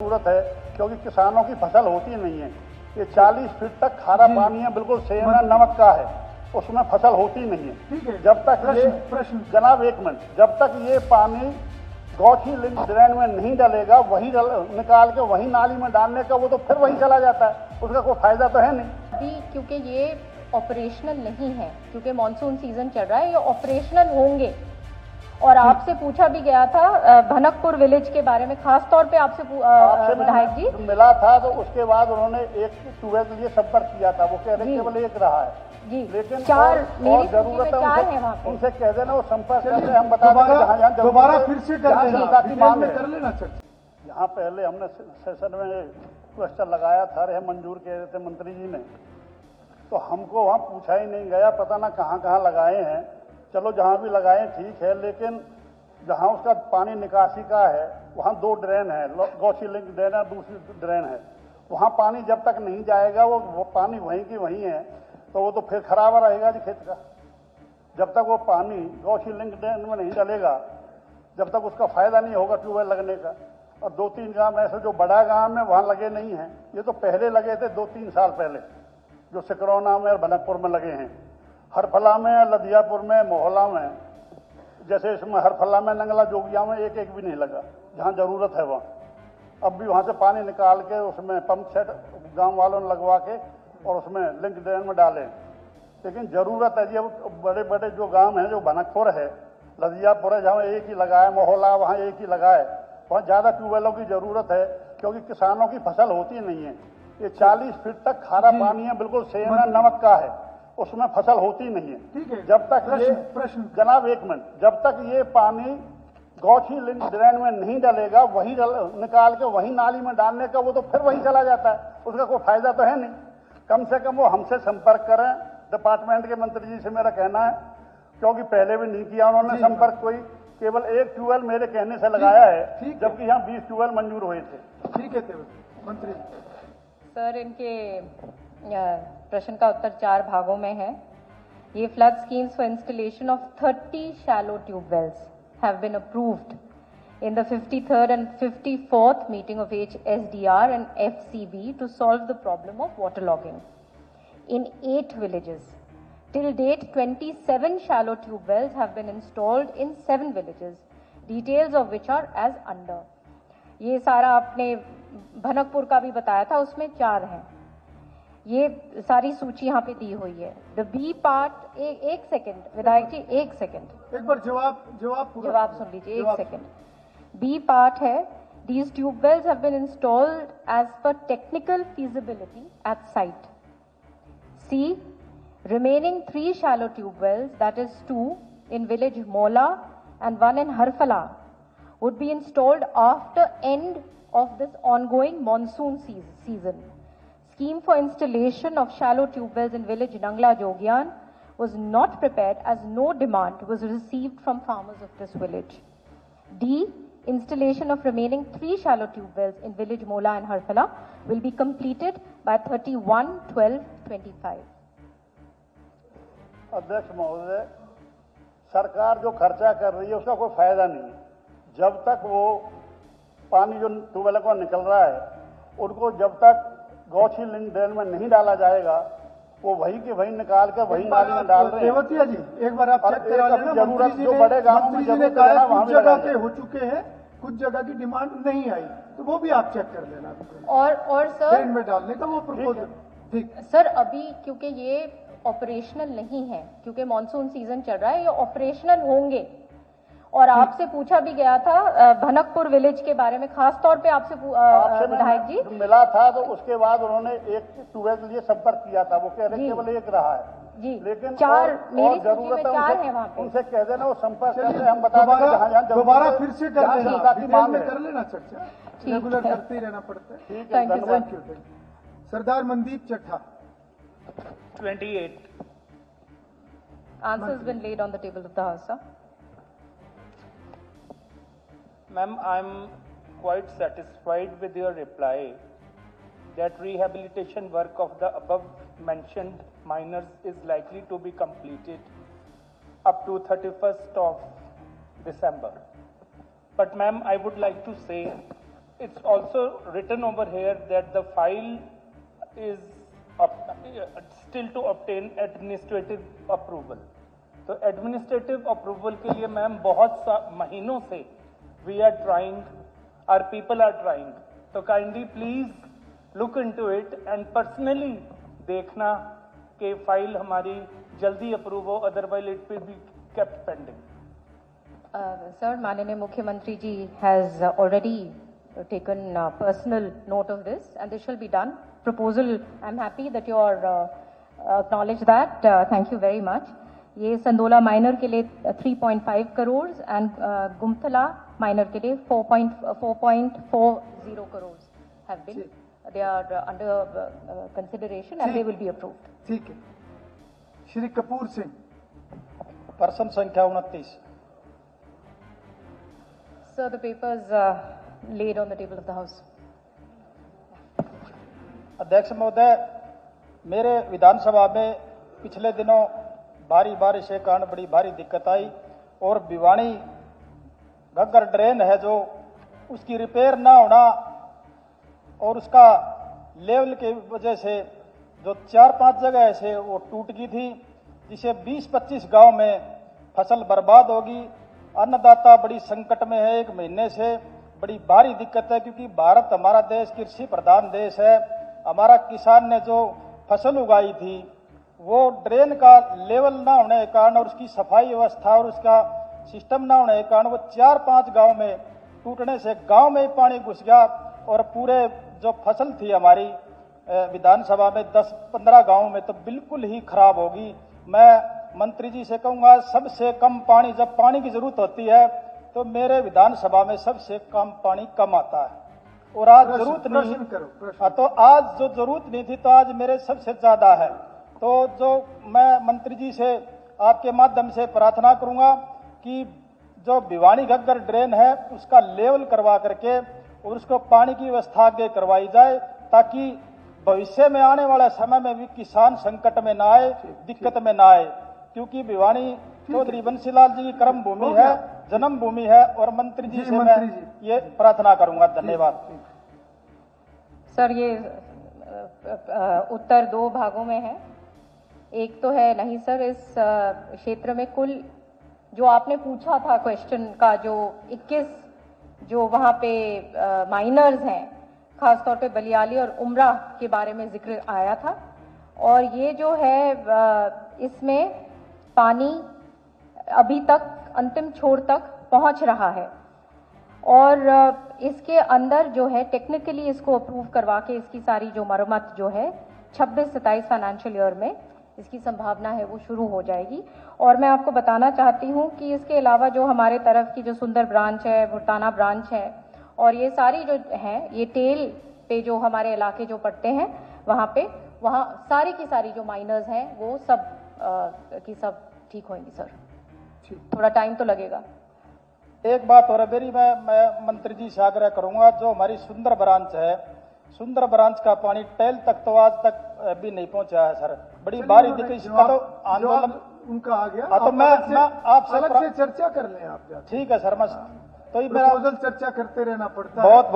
जरूरत है क्योंकि किसानों की फसल होती नहीं है। ये 40 फीट तक खारा पानी है, बिल्कुल सेम है, नमक का है, उसमें फसल होती नहीं है। जब तक प्रश्न जनाब एक मिनट, जब तक ये पानी गौछी लिंक ड्रेन में नहीं डलेगा, वही निकाल के वही नाली में डालने का, वो तो फिर वही चला जाता है, उसका कोई फायदा तो है नहीं। अभी क्योंकि ये ऑपरेशनल नहीं है, क्योंकि मॉनसून सीजन चल रहा है, ये ऑपरेशनल होंगे। और आपसे पूछा भी गया था भनकपुर विलेज के बारे में, खास तौर पे आपसे विधायक जी मिला था, तो उसके बाद उन्होंने एक ट्यूबवेल के लिए संपर्क किया था, वो कह रहे केवल एक रहा है जी, लेकिन चार और जरूरत है वहाँ पे। उनसे कह देना वो संपर्क करके हम बता दें दोबारा फिर से कर लेना चर्चा। यहाँ पहले हमने सेशन में क्वेश्चन लगाया था, रहे मंजूर कह रहे थे मंत्री जी ने, तो हमको वहाँ पूछा ही नहीं गया, पता ना कहाँ कहाँ लगाए हैं। चलो जहाँ भी लगाए ठीक है, लेकिन जहाँ उसका पानी निकासी का है वहाँ 2 ड्रेन है, गौछी लिंक ड्रेन है, दूसरी ड्रेन है, वहाँ पानी जब तक नहीं जाएगा वो पानी वहीं की वहीं है, तो वो तो फिर खराब रहेगा जी खेत का। जब तक वो पानी गौछी लिंक ड्रेन में नहीं डलेगा, जब तक उसका फायदा नहीं होगा ट्यूबवेल लगने का। और 2-3 गांव ऐसे जो बड़ा गांव में वहाँ लगे नहीं हैं, ये तो पहले लगे थे 2-3 साल पहले, जो सिकरौना में और भनकपुर में लगे हैं। हरफला में, लधियापुर में, मोहला में, जैसे इसमें हरफला में, नंगला जोगिया में एक भी नहीं लगा, जहाँ जरूरत है वहाँ। अब भी वहाँ से पानी निकाल के उसमें पंप सेट गांव वालों ने लगवा के और उसमें लिंक ड्रेन में डालें, लेकिन जरूरत है जी। अब बड़े बड़े जो गांव हैं, जो भनकपुर है, लधियापुर है, जहाँ एक ही लगा है, मोहला वहाँ एक ही लगा है, वहाँ ज़्यादा ट्यूबवेलों की जरूरत है क्योंकि किसानों की फसल होती नहीं है। ये 40 फीट तक खारा पानी है, बिल्कुल सेम है, नमक का है, उसमें फसल होती नहीं है। जब तक जनाब एक मिनट, जब तक ये पानी गौछी लिंक ड्रेन में नहीं डलेगा, वही निकाल के वही नाली में डालने का, वो तो फिर वही चला जाता है, उसका कोई फायदा तो है नहीं। कम से कम वो हमसे संपर्क करें, डिपार्टमेंट के मंत्री जी से मेरा कहना है, क्योंकि पहले भी नहीं किया उन्होंने संपर्क, कोई केवल एक ट्यूबवेल मेरे कहने से लगाया है, जबकि यहाँ 20 ट्यूबवेल मंजूर हुए थे। ठीक है मंत्री सर, इनके प्रश्न का उत्तर 4 भागों में है। ये flood schemes for installation of 30 shallow tube wells have been approved in the 53rd and 54th meeting of HSDR and FCB to solve the problem of waterlogging in 8 villages. Till date, 27 shallow tube wells have been installed in 7 villages, details of which are as under. ये सारा आपने भनकपुर का भी बताया था, उसमें 4 हैं। ये सारी सूची यहाँ पे दी हुई है। द बी पार्ट, एक सेकंड विधायक जी, एक सेकंड, एक बार जवाब सुन लीजिए, एक सेकंड। B part है, these tube wells have been installed as per technical feasibility at site. C, remaining 3 shallow tube wells, that is 2 in village Mola and 1 in Harfala, would be installed after end of this ongoing monsoon season. Scheme for installation of shallow tube wells in village Nangla Jogyan was not prepared as no demand was received from farmers of this village. D, installation of remaining 3 shallow tube wells in village Mola and Harfala will be completed by 31/12/25. अध्यक्ष महोदय, सरकार जो खर्चा कर रही है उसका कोई फायदा नहीं है। जब तक वो पानी जो ट्यूबवेल को निकल रहा है, उनको जब तक गौछी लिंक ड्रेन में नहीं डाला जाएगा, वो वही के वही निकाल के वही नाली में डाल रहे हैं। रेवतिया जी, एक बार आप चेक करा लेना। जरूरत जो बड़े गांवों में मंत्री जी ने कहा कुछ जगह के हो चुके हैं, कुछ जगह की डिमांड नहीं आई, तो वो भी आप चेक कर लेना। और सर में डालने का वो प्रपोजल ठीक सर, अभी क्योंकि ये ऑपरेशनल नहीं है, क्योंकि मॉनसून सीजन चल रहा है, ये ऑपरेशनल होंगे। और आपसे पूछा भी गया था भनकपुर विलेज के बारे में, खास तौर पे आपसे विधायक जी मिला था, तो उसके बाद उन्होंने एक ट्यूबवेल के लिए संपर्क किया था, वो कह रहे केवल एक रहा है जी, लेकिन 4 और जरूरत है वहाँ पे। उनसे कह देना वो संपर्क करके हम बता दें, दोबारा फिर से कर लेना चर्चा, रेगुलर है। करते ही रहना पड़ता है। ठीक है, धन्यवाद। Thank you. Sardar Mandeep Chattha. 28. Answers been laid on the table of the House, sir. Ma'am, I'm quite satisfied with your reply that rehabilitation work of the above mentioned miners is likely to be completed up to 31st of December. But ma'am, I would like to say it's also written over here that the file is still to obtain administrative approval. तो administrative approval के लिए ma'am बहुत महीनों से we are trying, our people are trying, तो kindly please look into it and personally देखना कि file हमारी जल्दी अप्रूव हो, otherwise it will be kept pending. Sir, माननीय मुख्यमंत्री जी has already taken personal note of this and this shall be done. Proposal, I'm happy that you are acknowledge that. Thank you very much. ये संदोला minor के लिए 3.5 crore and Gumthala minor के लिए 4.40 crore have been. They are under consideration and they will be approved. ठीक है. Shri Kapoor Singh. Person संख्या 29. Sir, the papers laid on the table of the House. अध्यक्ष महोदय, मेरे विधानसभा में पिछले दिनों भारी बारिश के कारण बड़ी भारी दिक्कत आई और भिवानी घग्गर ड्रेन है जो उसकी रिपेयर ना होना और उसका लेवल की वजह से जो 4-5 जगह ऐसे वो टूट गई थी, जिसे 20-25 गांव में फसल बर्बाद होगी. अन्नदाता बड़ी संकट में है. 1 महीने से बड़ी भारी दिक्कत है क्योंकि भारत हमारा देश कृषि प्रधान देश है. हमारा किसान ने जो फसल उगाई थी वो ड्रेन का लेवल ना होने के कारण और उसकी सफाई व्यवस्था और उसका सिस्टम ना होने के कारण वो 4-5 गांव में टूटने से गांव में ही पानी घुस गया और पूरे जो फसल थी हमारी विधानसभा में 10-15 गांव में तो बिल्कुल ही खराब होगी. मैं मंत्री जी से कहूंगा सबसे कम पानी, जब पानी की जरूरत होती है तो मेरे विधानसभा में सबसे कम पानी कम आता है और आज जरूरत नहीं, तो आज जो जरूरत नहीं थी तो आज मेरे सबसे ज्यादा है. तो जो मैं मंत्री जी से आपके माध्यम से प्रार्थना करूंगा कि जो भिवानी घग्गर ड्रेन है उसका लेवल करवा करके और उसको पानी की व्यवस्था आगे करवाई जाए ताकि भविष्य में आने वाला समय में भी किसान संकट में ना आए, दिक्कत में ना आए. क्योंकि भिवानी चौधरी बंसीलाल जी की कर्म भूमि है, जन्म भूमि है और मंत्री जी से मैं ये प्रार्थना करूंगा. धन्यवाद. सर, ये उत्तर 2 भागों में है. एक तो है नहीं सर, इस क्षेत्र में कुल जो आपने पूछा था क्वेश्चन का, जो 21 जो वहाँ पे माइनर्स हैं, खासतौर पे बलियाली और उमरा के बारे में जिक्र आया था. और ये जो है इसमें पानी अभी तक अंतिम छोर तक पहुँच रहा है और इसके अंदर जो है टेक्निकली इसको अप्रूव करवा के इसकी सारी जो मरम्मत जो है 26-27 फाइनेंशियल ईयर में इसकी संभावना है वो शुरू हो जाएगी. और मैं आपको बताना चाहती हूँ कि इसके अलावा जो हमारे तरफ की जो सुंदर ब्रांच है, भुरताना ब्रांच है और ये सारी जो है ये टेल पे जो हमारे इलाके जो पड़ते हैं वहाँ सारी की सारी जो माइनर्स हैं वो सब की सब ठीक होंगी. सर, थोड़ा टाइम तो लगेगा. एक बात और मेरी, मैं मंत्री जी से आग्रह करूंगा, जो हमारी सुंदर ब्रांच है, सुंदर ब्रांच का पानी टेल तक तो आज तक भी नहीं पहुंचा है सर. बड़ी भारी दिक्कत. इसका तो आंदोलन उनका आ गया. तो मैं आपसे अलग से चर्चा कर लें आप. ठीक है सर, मैं तो प्रपोजल चर्चा करते रहना पड़ता है. बहुत